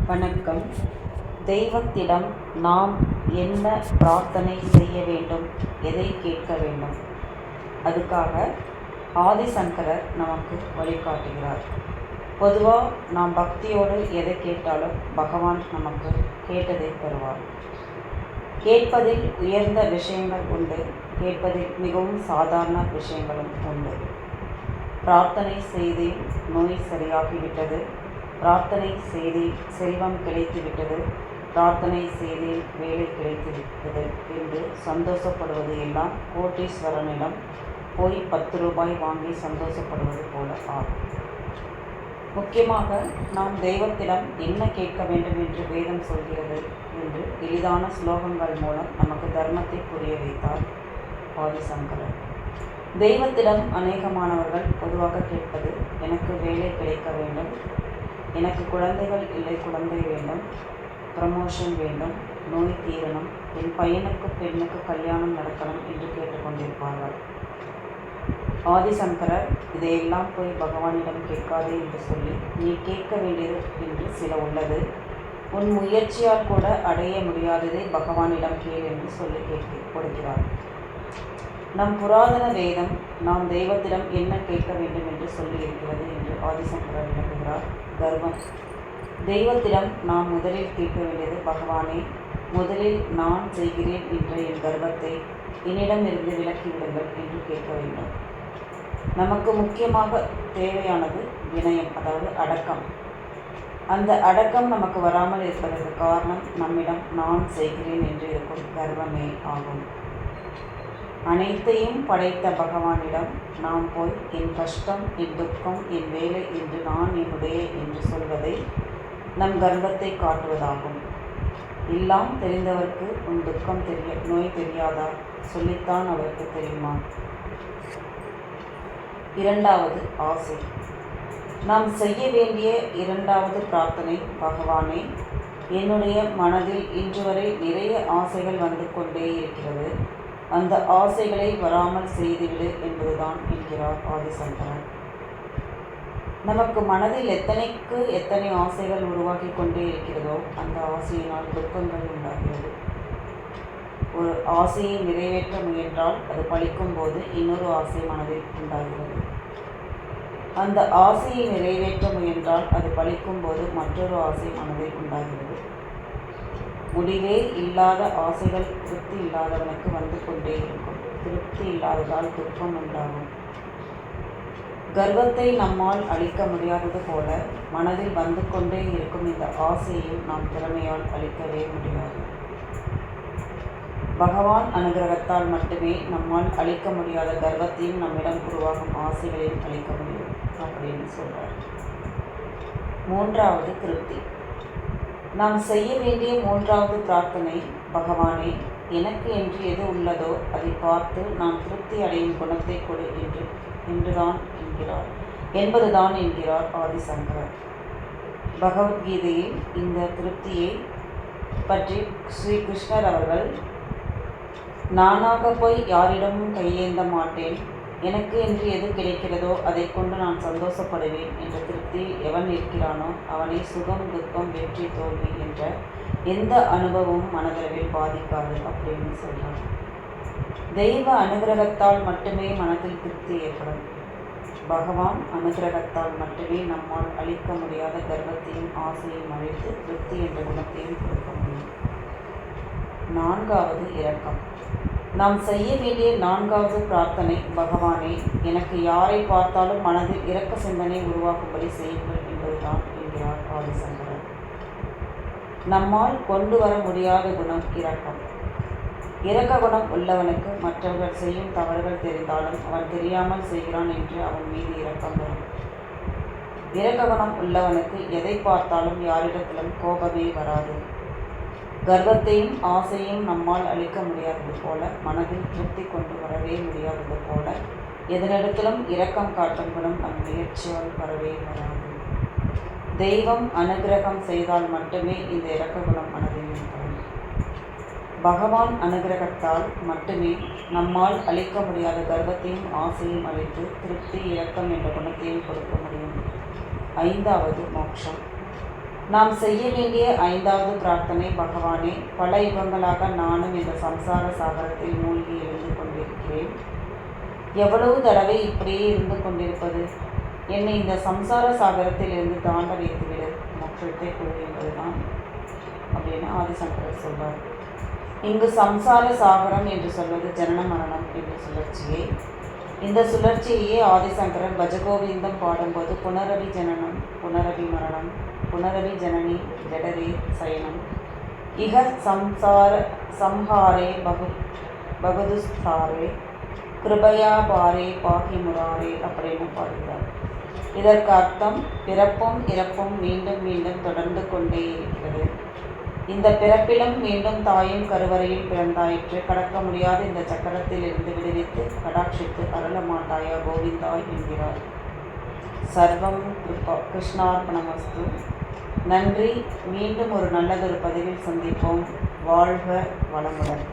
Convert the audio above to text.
வணக்கம். தெய்வத்திடம் நாம் என்ன பிரார்த்தனை செய்ய வேண்டும், எதை கேட்க வேண்டும்? அதுக்காக ஆதிசங்கரர் நமக்கு வழிகாட்டுகிறார். பொதுவாக நாம் பக்தியோடு எதை கேட்டாலும் பகவான் நமக்கு கேட்டதை தருவார். கேட்பதில் உயர்ந்த விஷயங்கள் உண்டு, கேட்பதில் மிகவும் சாதாரண விஷயங்களும் உண்டு. பிரார்த்தனை செய்து நோய் சரியாகிவிட்டது, பிரார்த்தனை செய்து செல்வம் கிடைத்துவிட்டது, பிரார்த்தனை செய்து வேலை கிடைத்துவிட்டது என்று சந்தோஷப்படுவது எல்லாம் கோட்டீஸ்வரனிடம் போய் 10 ரூபாய் வாங்கி சந்தோஷப்படுவது போல ஆகும். முக்கியமாக நாம் தெய்வத்திடம் என்ன கேட்க வேண்டும் என்று வேதம் சொல்கிறது என்று எளிதான ஸ்லோகங்கள் மூலம் நமக்கு தர்மத்தை புரிய வைத்தார் ஆதிசங்கரர். தெய்வத்திடம் அநேகமானவர்கள் பொதுவாக கேட்பது, எனக்கு வேலை கிடைக்க வேண்டும், எனக்கு குழந்தைகள் இல்லை, குழந்தை வேண்டும், ப்ரமோஷன் வேண்டும், நோய் தீரணும், என் பையனுக்கு பெண்ணுக்கு கல்யாணம் நடக்கணும் என்று கேட்டுக்கொண்டிருப்பார்கள். ஆதிசங்கரர் இதையெல்லாம் போய் பகவானிடம் கேட்காதே என்று சொல்லி, நீ கேட்க வேண்டியது என்று சில உள்ளது, உன் முயற்சியால் கூட அடைய முடியாததை பகவானிடம் கேள் என்று சொல்லி கொடுக்கிறார். நம் புராதன வேதம் நாம் தெய்வத்திடம் என்ன கேட்க வேண்டும் என்று சொல்லி இருக்கிறது என்று ஆதிசங்கரர் விளக்குகிறார். கர்வம். தெய்வத்திடம் நாம் முதலில் கேட்க வேண்டியது, பகவானே, முதலில் நான் செய்கிறேன் என்ற என் கர்வத்தை என்னிடமிருந்து விலக்கிவிடுங்கள் என்று கேட்க வேண்டும். நமக்கு முக்கியமாக தேவையானது வினயம், அதாவது அடக்கம். அந்த அடக்கம் நமக்கு வராமல் இருப்பதற்கு காரணம் நம்மிடம் நான் செய்கிறேன் என்று இருக்கும் கர்வமே ஆகும். அனைத்தையும் படைத்த பகவானிடம் நாம் போய் என் கஷ்டம், என் துக்கம், என் வேலை என்று நான் என்னுடைய என்று சொல்வதை நம் கர்வத்தை காட்டுவதாகும். எல்லாம் தெரிந்தவருக்கு உன் துக்கம் நோய் தெரியாதா? சொல்லித்தான் அவருக்கு தெரியுமா? இரண்டாவது, ஆசை. நாம் செய்ய வேண்டிய இரண்டாவது பிரார்த்தனை, பகவானே, என்னுடைய மனதில் இன்று வரை நிறைய ஆசைகள் வந்து கொண்டே இருக்கிறது, அந்த ஆசைகளை வராமல் செய்துவிடு என்பதுதான் என்கிறார் ஆதிசங்கரர். நமக்கு மனதில் எத்தனை ஆசைகள் உருவாக்கி கொண்டே இருக்கிறதோ அந்த ஆசையினால் துக்கங்கள் உண்டாகிறது. ஒரு ஆசையை நிறைவேற்ற முயன்றால் அது பலிக்கும் போது இன்னொரு ஆசை மனதில் உண்டாகிறது. அந்த ஆசையை நிறைவேற்ற முயன்றால் அது பலிக்கும் போது மற்றொரு ஆசை மனதில் உண்டாகிறது. முடிவே இல்லாத ஆசைகள் திருப்தி இல்லாதவனுக்கு வந்து கொண்டே இருக்கும். திருப்தி இல்லாததால் துக்கம் உண்டாகும். கர்வத்தை நம்மால் அழிக்க முடியாதது போல மனதில் வந்து கொண்டே இருக்கும் இந்த ஆசையையும் நாம் திறமையால் அழிக்கவே முடியாது. பகவான் அனுகிரகத்தால் மட்டுமே நம்மால் அழிக்க முடியாத கர்வத்தையும் நம்மிடம் உருவாகும் ஆசைகளையும் அழிக்க முடியும் அப்படின்னு சொல்றார். மூன்றாவது, திருப்தி. நாம் செய்ய வேண்டிய மூன்றாவது பிரார்த்தனை, பகவானே, எனக்கு என்று எது உள்ளதோ அதை பார்த்து நான் திருப்தி அடையும் குணத்தை கொடு என்பதுதான் என்கிறார் ஆதிசங்கரர். பகவத்கீதையில் இந்த திருப்தியை பற்றி ஸ்ரீ கிருஷ்ணர் அவர்கள், நானாக போய் யாரிடமும் கையேந்த மாட்டேன், எனக்கு என்று எது கிடைக்கிறதோ அதை கொண்டு நான் சந்தோஷப்படுவேன் என்ற திருப்தியில் எவன் இருக்கிறானோ அவனை சுகம், துக்கம், வெற்றி, தோல்வி என்ற எந்த அனுபவமும் மனதளவில் பாதிக்காது அப்படின்னு சொல்றார். தெய்வ அனுகிரகத்தால் மட்டுமே மனதில் திருப்தி ஏற்படும். பகவான் அனுகிரகத்தால் மட்டுமே நம்மால் அழிக்க முடியாத கர்வத்தையும் ஆசையும் அழித்து திருப்தி என்ற குணத்தையும் கொடுக்க முடியும். நான்காவது, இரக்கம். நாம் செய்ய வேண்டிய நான்காவது பிரார்த்தனை, பகவானே, எனக்கு யாரை பார்த்தாலும் மனதில் இரக்க சிந்தனை உருவாக்கும்படி செய்யுங்கள் என்பதுதான் என்கிறார் ஆதிசங்கரர். நம்மால் கொண்டு வர முடியாத குணம் இரக்கம். இரக்க குணம் உள்ளவனுக்கு மற்றவர்கள் செய்யும் தவறுகள் தெரிந்தாலும் அவன் தெரியாமல் செய்கிறான் என்று அவன் மீது இரக்கம் வரும். இரக்க குணம் உள்ளவனுக்கு எதை பார்த்தாலும் யாரிடத்திலும் கோபமே வராது. கர்வத்தையும் ஆசையும் நம்மால் அழிக்க முடியாதது போல, மனதில் திருப்தி கொண்டு வரவே முடியாதது போல, எதனிடத்திலும் இரக்கம் காட்டும் குணம் நம் முயற்சியால் வரவே வராது. தெய்வம் அனுகிரகம் செய்தால் மட்டுமே இந்த இரக்க குணம் மனதில் ஏற்படும். பகவான் அனுகிரகத்தால் மட்டுமே நம்மால் அழிக்க முடியாத கர்வத்தையும் ஆசையும் அழித்து திருப்தி, இரக்கம் என்ற குணத்தையும் கொடுக்க முடியும். ஐந்தாவது, மோட்சம். நாம் செய்ய வேண்டிய 5வது பிரார்த்தனை. பகவானே, பல யுகங்களாக நானும் இந்த சம்சார சாகரத்தில் மூழ்கி இருந்து கொண்டிருக்கிறேன். எவ்வளவு தடவை இப்படியே இருந்து கொண்டிருப்பது? என்னை இந்த சம்சார சாகரத்தில் இருந்து தாண்ட வைத்துவிடு, மோட்சத்தை கொடு என்பதுதான் அப்படின்னு ஆதிசங்கரர் சொல்வார். இங்கு சம்சார சாகரம் என்று சொல்வது ஜனன மரணம் என்ற சுழற்சியை. இந்த சுழற்சியையே ஆதிசங்கரர் பஜகோவிந்தம் பாடும்போது புனரவி ஜனனம், புனரவி மரணம், புனரவி ஜனனி ஜடரே சயனம், இக சம்சார சம்ஹாரே பகுதுஸ்தாரே கிருபயா பாரே பாகி முராரே அப்படின்னு பாடுகிறார். இதற்கு அர்த்தம், பிறப்பும் இறப்பும் மீண்டும் மீண்டும் தொடர்ந்து கொண்டே இருக்கிறது. இந்த பிறப்பிலும் மீண்டும் தாயும் கருவறையில் பிறந்தாயிற்று. கடக்க முடியாத இந்த சக்கரத்தில் இருந்து விடுவித்து கடாட்சித்து அருள மாட்டாயா கோவிந்தா என்கிறார். சர்வம் கிருஷ்ணார்ப்பணமஸ்து. நன்றி. மீண்டும் ஒரு நல்லதொரு பதிவில் சந்திப்போம். வாழ்க வளமுடன்.